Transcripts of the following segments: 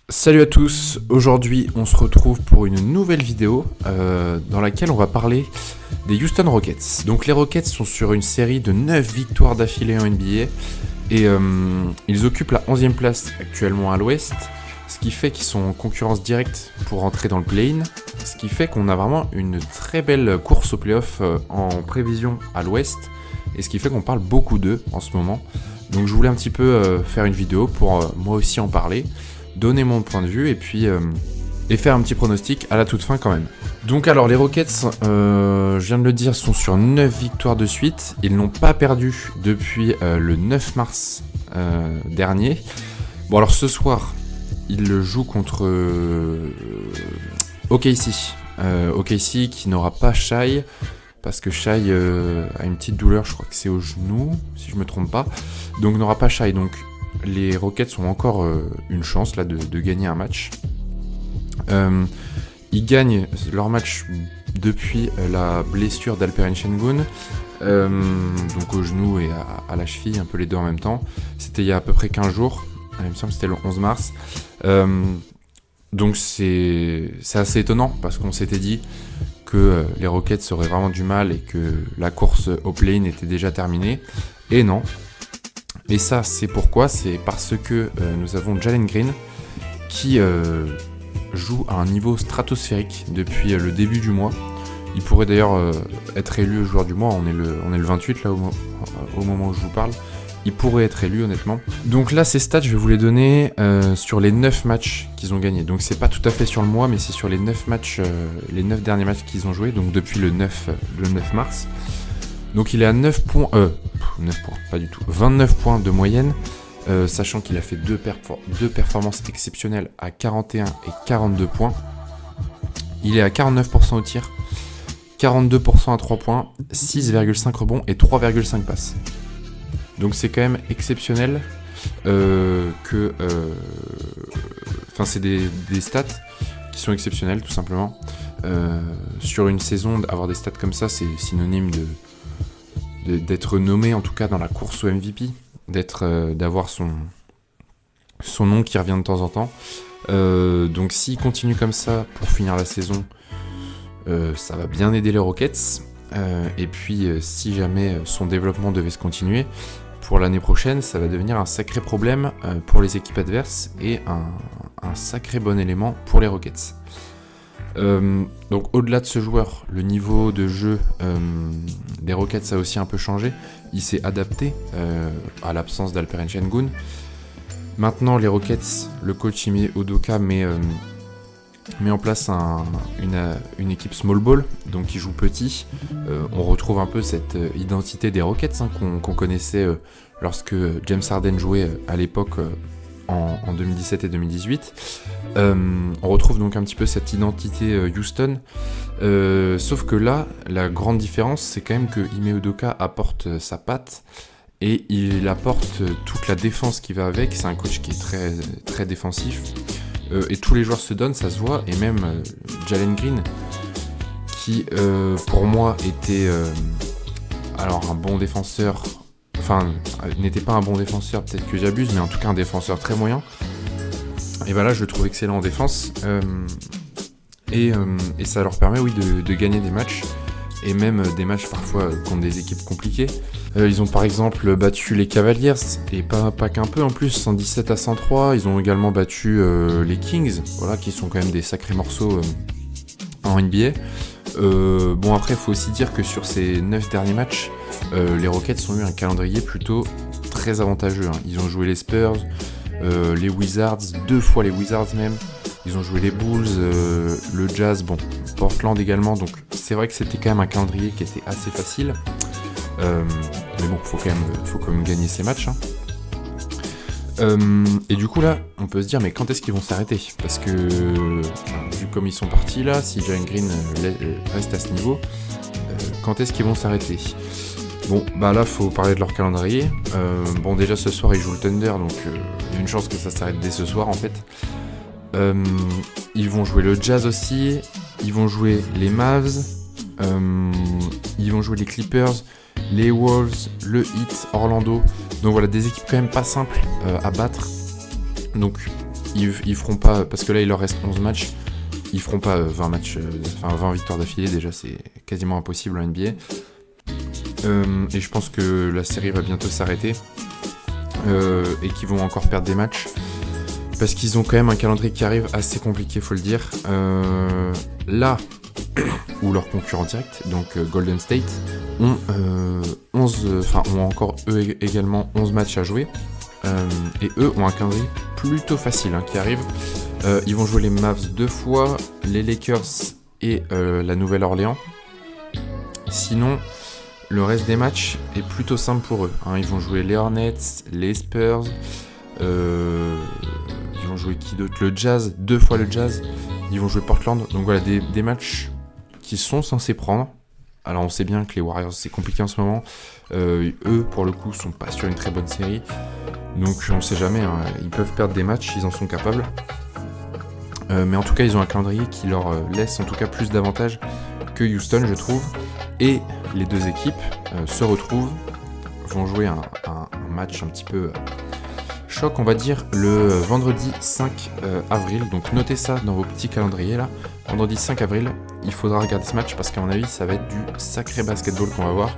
Salut à tous, aujourd'hui on se retrouve pour une nouvelle vidéo dans laquelle on va parler des Houston Rockets. Donc les Rockets sont sur une série de 9 victoires d'affilée en NBA et ils occupent la 11e place actuellement à l'ouest, ce qui fait qu'ils sont en concurrence directe pour entrer dans le play-in, ce qui fait qu'on a vraiment une très belle course au play-off en prévision à l'ouest et ce qui fait qu'on parle beaucoup d'eux en ce moment. Donc je voulais un petit peu faire une vidéo pour moi aussi en parler, donner mon point de vue et puis faire un petit pronostic à la toute fin quand même. Donc alors les Rockets, je viens de le dire, sont sur 9 victoires de suite. Ils n'ont pas perdu depuis le 9 mars dernier. Bon alors ce soir, ils jouent contre OKC. OKC qui n'aura pas Shai, parce que Shai a une petite douleur, je crois que c'est au genou, si je me trompe pas. Donc n'aura pas Shai, donc les Rockets ont encore une chance là de gagner un match. Ils gagnent leur match depuis la blessure d'Alperen Sengun, donc au genou et à la cheville, un peu les deux en même temps. C'était il y a à peu près 15 jours, il me semble que c'était le 11 mars. Donc c'est assez étonnant parce qu'on s'était dit que les Rockets auraient vraiment du mal et que la course au play-in était déjà terminée. Et non. Et ça, c'est pourquoi? C'est parce que nous avons Jalen Green qui joue à un niveau stratosphérique depuis le début du mois. Il pourrait d'ailleurs être élu joueur du mois. On est le 28 là au moment où je vous parle. Il pourrait être élu honnêtement. Donc là, ces stats, je vais vous les donner sur les 9 matchs qu'ils ont gagnés. Donc c'est pas tout à fait sur le mois, mais c'est sur les 9 matchs, les 9 derniers matchs qu'ils ont joués. Donc depuis le 9 mars. Donc il est à 9 points, 9 points, pas du tout, 29 points de moyenne, sachant qu'il a fait deux performances exceptionnelles à 41 et 42 points. Il est à 49% au tir, 42% à 3 points, 6,5 rebonds et 3,5 passes. Donc c'est quand même exceptionnel c'est des stats qui sont exceptionnelles tout simplement. Sur une saison, avoir des stats comme ça, c'est synonyme d'être nommé en tout cas dans la course au MVP, d'avoir son nom qui revient de temps en temps. Donc s'il continue comme ça pour finir la saison, ça va bien aider les Rockets. Et puis si jamais son développement devait se continuer, pour l'année prochaine, ça va devenir un sacré problème pour les équipes adverses et un sacré bon élément pour les Rockets. Donc au-delà de ce joueur, le niveau de jeu des Rockets a aussi un peu changé. Il s'est adapté à l'absence d'Alperen Sengun. Maintenant les Rockets, le coach Ime Udoka met en place une équipe small ball, donc qui joue petit. On retrouve un peu cette identité des Rockets qu'on connaissait lorsque James Harden jouait à l'époque en 2017 et 2018. On retrouve donc un petit peu cette identité Houston, sauf que là, la grande différence, c'est quand même que Ime Udoka apporte sa patte et il apporte toute la défense qui va avec. C'est un coach qui est très, très défensif et tous les joueurs se donnent, ça se voit, et même Jalen Green qui pour moi était un bon défenseur. Enfin, n'était pas un bon défenseur, peut-être que j'abuse, mais en tout cas un défenseur très moyen. Et là, je le trouve excellent en défense. Et ça leur permet, oui, de gagner des matchs. Et même des matchs parfois contre des équipes compliquées. Ils ont par exemple battu les Cavaliers, et pas qu'un peu en plus, 117 à 103. Ils ont également battu les Kings, qui sont quand même des sacrés morceaux en NBA. Après, il faut aussi dire que sur ces 9 derniers matchs, les Rockets ont eu un calendrier plutôt très avantageux. Ils ont joué les Spurs, les Wizards, 2 fois les Wizards même. Ils ont joué les Bulls, le Jazz, Portland également. Donc c'est vrai que c'était quand même un calendrier qui était assez facile. Mais bon, faut quand même gagner ces matchs. Et du coup là, on peut se dire mais quand est-ce qu'ils vont s'arrêter? Parce que vu comme ils sont partis là, si Jalen Green reste à ce niveau, quand est-ce qu'ils vont s'arrêter? Bon, là faut parler de leur calendrier. Déjà ce soir ils jouent le Thunder, donc il y a une chance que ça s'arrête dès ce soir en fait. Ils vont jouer le Jazz aussi, ils vont jouer les Mavs, ils vont jouer les Clippers, les Wolves, le Heat, Orlando. Donc voilà, des équipes quand même pas simples à battre. Donc ils feront pas, parce que là il leur reste 11 matchs, ils feront pas 20 matchs, 20 victoires d'affilée, déjà c'est quasiment impossible en NBA. Et je pense que la série va bientôt s'arrêter et qu'ils vont encore perdre des matchs parce qu'ils ont quand même un calendrier qui arrive assez compliqué, faut le dire. Là où leurs concurrents directs, donc Golden State, ont encore eux également 11 matchs à jouer et eux ont un calendrier plutôt facile qui arrive. Ils vont jouer les Mavs 2 fois, les Lakers et la Nouvelle-Orléans. Sinon, le reste des matchs est plutôt simple pour eux. Ils vont jouer les Hornets, les Spurs, ils vont jouer qui d'autre ? Le Jazz, 2 fois le Jazz. Ils vont jouer Portland. Donc voilà, des matchs qui sont censés prendre. Alors on sait bien que les Warriors, c'est compliqué en ce moment. Eux, pour le coup, sont pas sur une très bonne série. Donc on sait jamais, ils peuvent perdre des matchs, ils en sont capables. Mais en tout cas, ils ont un calendrier qui leur laisse en tout cas plus d'avantages que Houston, je trouve. Et les deux équipes se retrouvent, vont jouer un match un petit peu choc, on va dire, le vendredi 5 avril. Donc notez ça dans vos petits calendriers là. Vendredi 5 avril, il faudra regarder ce match parce qu'à mon avis, ça va être du sacré basketball qu'on va voir.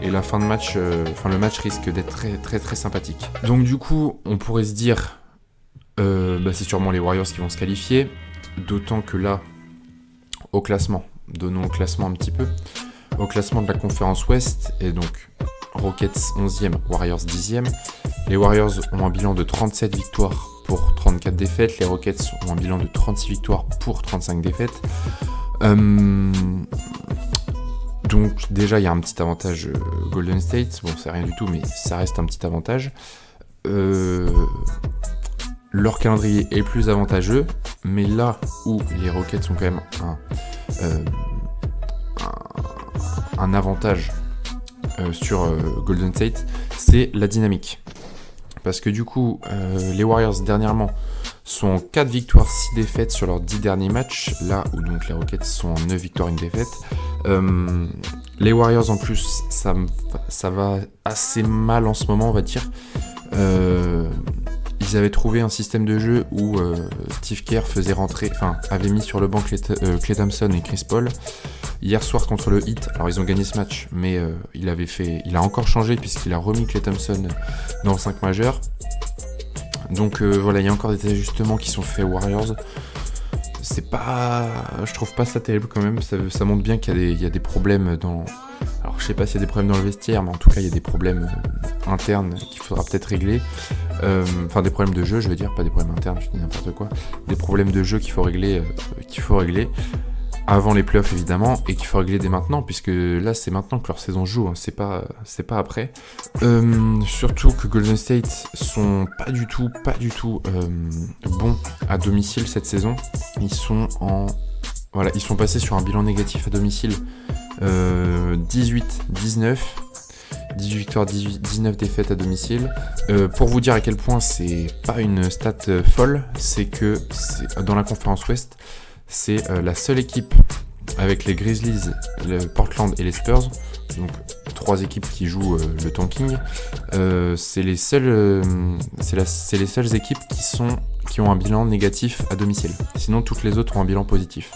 Et la fin de match, le match risque d'être très très très sympathique. Donc du coup, on pourrait se dire, c'est sûrement les Warriors qui vont se qualifier. D'autant que là, au classement, donnons au classement un petit peu. Au classement de la conférence Ouest, et donc Rockets 11e, Warriors 10e. Les Warriors ont un bilan de 37 victoires pour 34 défaites. Les Rockets ont un bilan de 36 victoires pour 35 défaites. Donc déjà, il y a un petit avantage Golden State. Bon, c'est rien du tout, mais ça reste un petit avantage. Leur calendrier est plus avantageux, mais là où les Rockets ont quand même un avantage sur Golden State, c'est la dynamique. Parce que du coup, les Warriors dernièrement sont en 4 victoires, 6 défaites sur leurs 10 derniers matchs, là où donc les Rockets sont en 9 victoires, 1 défaite. Les Warriors en plus, ça va assez mal en ce moment, on va dire. Ils avaient trouvé un système de jeu où Steve Kerr avait mis sur le banc Klay Thompson et Chris Paul. Hier soir contre le Heat, alors ils ont gagné ce match, mais il a encore changé puisqu'il a remis Klay Thompson dans le 5 majeur. Donc voilà, il y a encore des ajustements qui sont faits aux Warriors. Je trouve pas ça terrible quand même, ça montre bien qu'il y a des problèmes dans... Alors je sais pas s'il y a des problèmes dans le vestiaire, mais en tout cas il y a des problèmes internes qu'il faudra peut-être régler. Des problèmes de jeu, je veux dire, pas des problèmes internes, je dis n'importe quoi. Des problèmes de jeu qu'il faut régler avant les playoffs évidemment, et qu'il faut régler dès maintenant, puisque là c'est maintenant que leur saison joue, c'est pas après. Surtout que Golden State sont pas du tout bons à domicile cette saison. Ils sont passés sur un bilan négatif à domicile, 18-19. 18 victoires, 19 défaites à domicile. Pour vous dire à quel point c'est pas une stat folle, c'est que dans la conférence Ouest, c'est la seule équipe avec les Grizzlies, le Portland et les Spurs, donc 3 équipes qui jouent le tanking. C'est les seules équipes qui ont un bilan négatif à domicile. Sinon, toutes les autres ont un bilan positif.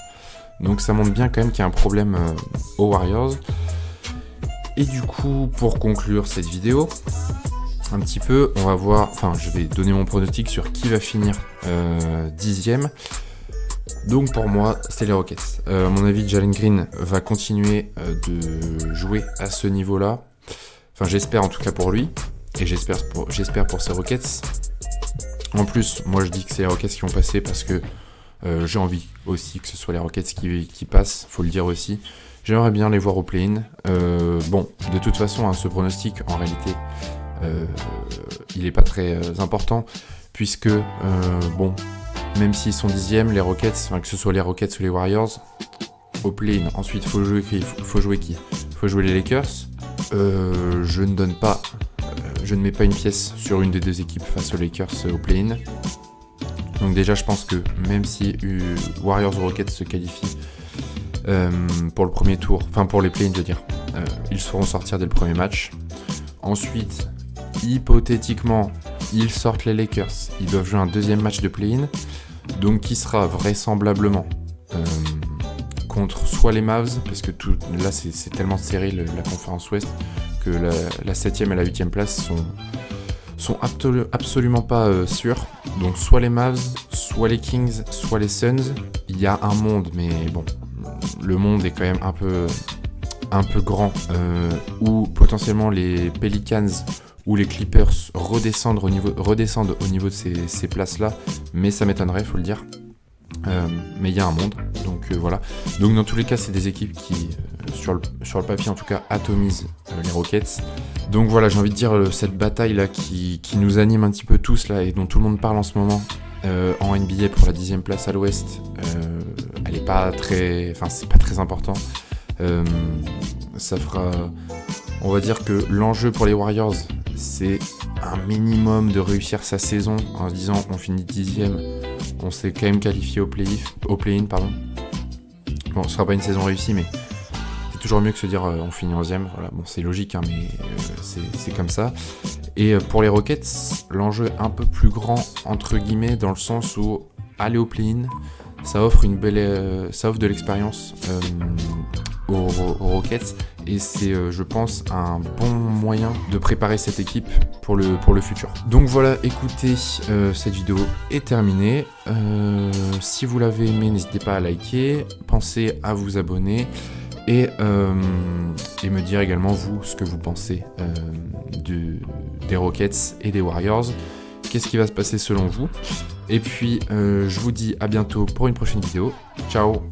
Donc ça montre bien quand même qu'il y a un problème aux Warriors. Et du coup, pour conclure cette vidéo, un petit peu, on va voir, je vais donner mon pronostic sur qui va finir 10e. Donc pour moi, c'est les Rockets. À mon avis, Jalen Green va continuer de jouer à ce niveau-là. J'espère en tout cas pour lui, et j'espère pour ces Rockets. En plus, moi je dis que c'est les Rockets qui vont passer parce que j'ai envie aussi que ce soit les Rockets qui passent, faut le dire aussi. J'aimerais bien les voir au play-in. De toute façon, ce pronostic, en réalité, il n'est pas très important, puisque, même s'ils sont 10e, les Rockets, que ce soit les Rockets ou les Warriors, au play-in. Ensuite, il faut jouer qui ? Il faut jouer les Lakers. Je ne mets pas une pièce sur une des deux équipes face aux Lakers au play-in. Donc déjà, je pense que même si Warriors ou Rockets se qualifient pour le premier tour, pour les play-in, je veux dire, ils se feront sortir dès le premier match. Ensuite, hypothétiquement, ils sortent les Lakers. Ils doivent jouer un deuxième match de play-in, donc qui sera vraisemblablement contre soit les Mavs, parce que là c'est tellement serré la conférence Ouest que la 7e et la 8e place sont absolument pas sûrs. Donc soit les Mavs, soit les Kings, soit les Suns. Il y a un monde, mais bon, le monde est quand même un peu grand, où potentiellement les Pelicans ou les Clippers redescendent au niveau de ces places-là, mais ça m'étonnerait, faut le dire. Mais il y a un monde, donc voilà. Donc dans tous les cas, c'est des équipes qui, sur le papier en tout cas, atomisent les Rockets. Donc voilà, j'ai envie de dire, cette bataille-là qui nous anime un petit peu tous, là, et dont tout le monde parle en ce moment, en NBA pour la 10e place à l'Ouest, elle est pas très... Enfin, c'est pas très important. Ça fera... On va dire que l'enjeu pour les Warriors, c'est un minimum de réussir sa saison en se disant on finit 10e, on s'est quand même qualifié au play-in. Bon, ce sera pas une saison réussie, mais c'est toujours mieux que se dire on finit 11e. Voilà, bon, c'est logique, hein, mais c'est comme ça. Et pour les Rockets, l'enjeu est un peu plus grand, entre guillemets, dans le sens où aller au play-in, ça offre de l'expérience aux Rockets, et c'est, je pense, un bon moyen de préparer cette équipe pour le futur. Donc voilà, écoutez, cette vidéo est terminée. Si vous l'avez aimé, n'hésitez pas à liker, pensez à vous abonner et me dire également vous ce que vous pensez des Rockets et des Warriors. Qu'est-ce qui va se passer selon vous? Et puis je vous dis à bientôt pour une prochaine vidéo. Ciao!